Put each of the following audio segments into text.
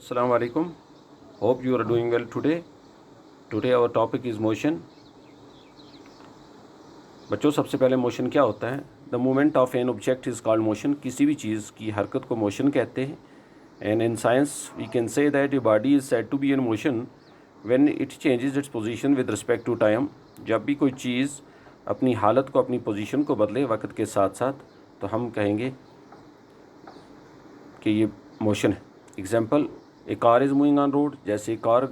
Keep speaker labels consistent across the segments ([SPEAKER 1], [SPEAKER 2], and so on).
[SPEAKER 1] Assalamu alaikum. Hope you are doing well today. Today our topic is motion. बच्चों सबसे पहले motion क्या होता है? The movement of an object is called motion. किसी भी चीज़ की हरकत को मोशन कहते हैं. And in science we can say that a body is said to be in motion when it changes its position with respect to time. जब भी कोई चीज़ अपनी हालत को, अपनी पोजीशन को बदले वक्त के साथ साथ, तो हम कहेंगे कि ये मोशन है. Example, A car is moving on road. जैसे कार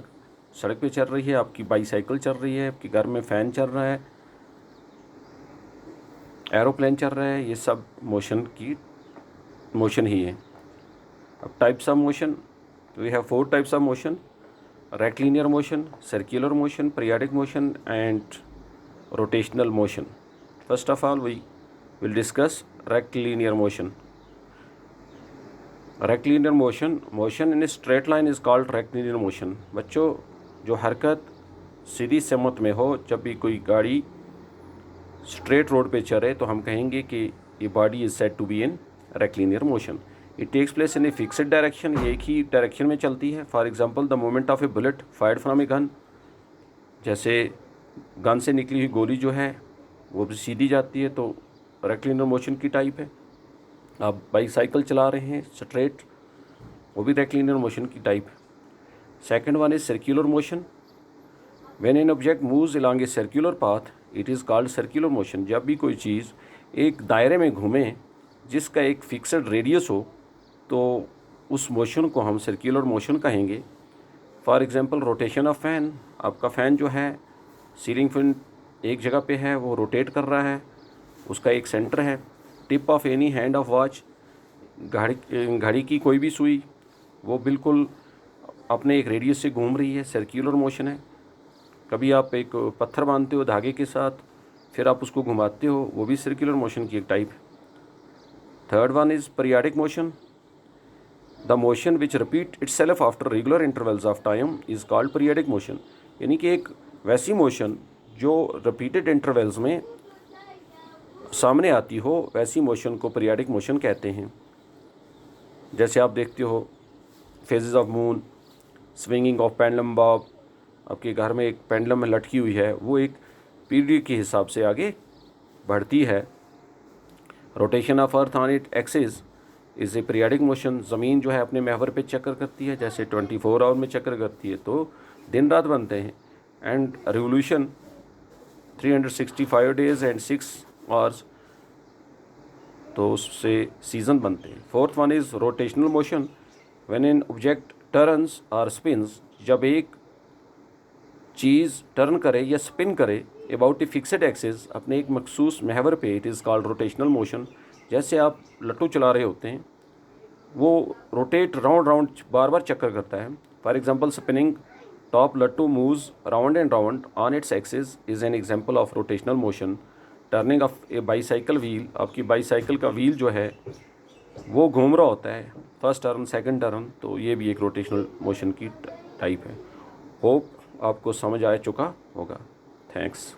[SPEAKER 1] सड़क पे चल रही है, आपकी बाईसाइकिल चल रही है, आपके घर में फ़ैन चल रहा है, एरोप्लेन चल रहा है, ये सब मोशन ही है. अब types of motion, we have 4 types of motion: rectilinear motion, circular motion, periodic motion and rotational motion. First of all we will discuss rectilinear motion. Rectilinear motion in straight line is called rectilinear motion. बच्चों, जो हरकत सीधी समत में हो, जब भी कोई गाड़ी स्ट्रेट रोड पे चले तो हम कहेंगे कि ये body is said to be in rectilinear motion. It takes place in a fixed direction. ये एक ही डायरेक्शन में चलती है. For example, the movement of a bullet fired from a gun. जैसे गन से निकली हुई गोली जो है वो भी सीधी जाती है, तो रेक्टिलिनियर मोशन की टाइप है. आप बाईसाइकिल चला रहे हैं स्ट्रेट, वो भी रेक्टिलिनियर मोशन की टाइप है. Second one is circular motion. When an object moves along a circular path it is called circular motion. जब भी कोई चीज़ एक दायरे में घूमे जिसका एक फिक्स्ड रेडियस हो, तो उस मोशन को हम सर्कुलर मोशन कहेंगे. For example, rotation of fan. आपका फ़ैन जो है सीलिंग फैन एक जगह पे है, वो रोटेट कर रहा है, उसका एक सेंटर है. Tip of any hand of watch. घड़ी की कोई भी सुई वो बिल्कुल अपने एक रेडियस से घूम रही है, सर्कुलर मोशन है. कभी आप एक पत्थर बांधते हो धागे के साथ, फिर आप उसको घुमाते हो, वो भी सर्कुलर मोशन की एक टाइप है. Third one is periodic motion. The motion which repeat itself after regular intervals of time is called periodic motion. यानी कि एक वैसी मोशन जो रिपीटेड इंटरवल्स में सामने आती हो, वैसी मोशन को पीरियोडिक मोशन कहते हैं. जैसे आप देखते हो phases of moon, swinging of pendulum Bob. आपके घर में एक पेंडुलम में लटकी हुई है, वो एक पीरियड के हिसाब से आगे बढ़ती है. Rotation of earth on it axis is a periodic motion. ज़मीन जो है अपने महवर पे चक्कर करती है, जैसे 24 आवर में चक्कर करती है, तो दिन रात बनते हैं. And revolution 365 days and 6 hours, तो उससे सीज़न बनते हैं. Fourth one is rotational motion. When an object turns और स्पिन्स. जब एक चीज़ टर्न करे या स्पिन करे अबाउट ए फिक्स्ड एक्सिस, अपने एक मखसूस महवर पे, it is called rotational motion. जैसे आप लट्टू चला रहे होते हैं, वो रोटेट राउंड बार बार चक्कर करता है. फॉर एग्जांपल, स्पिनिंग टॉप लट्टू moves round and round on its axis is an example of rotational motion. Turning of A bicycle wheel. आपकी बाईसाइकिल का व्हील जो है वो घूम रहा होता है, फर्स्ट टर्न सेकंड टर्न, तो ये भी एक रोटेशनल मोशन की टाइप है. होप आपको समझ आ चुका होगा. थैंक्स.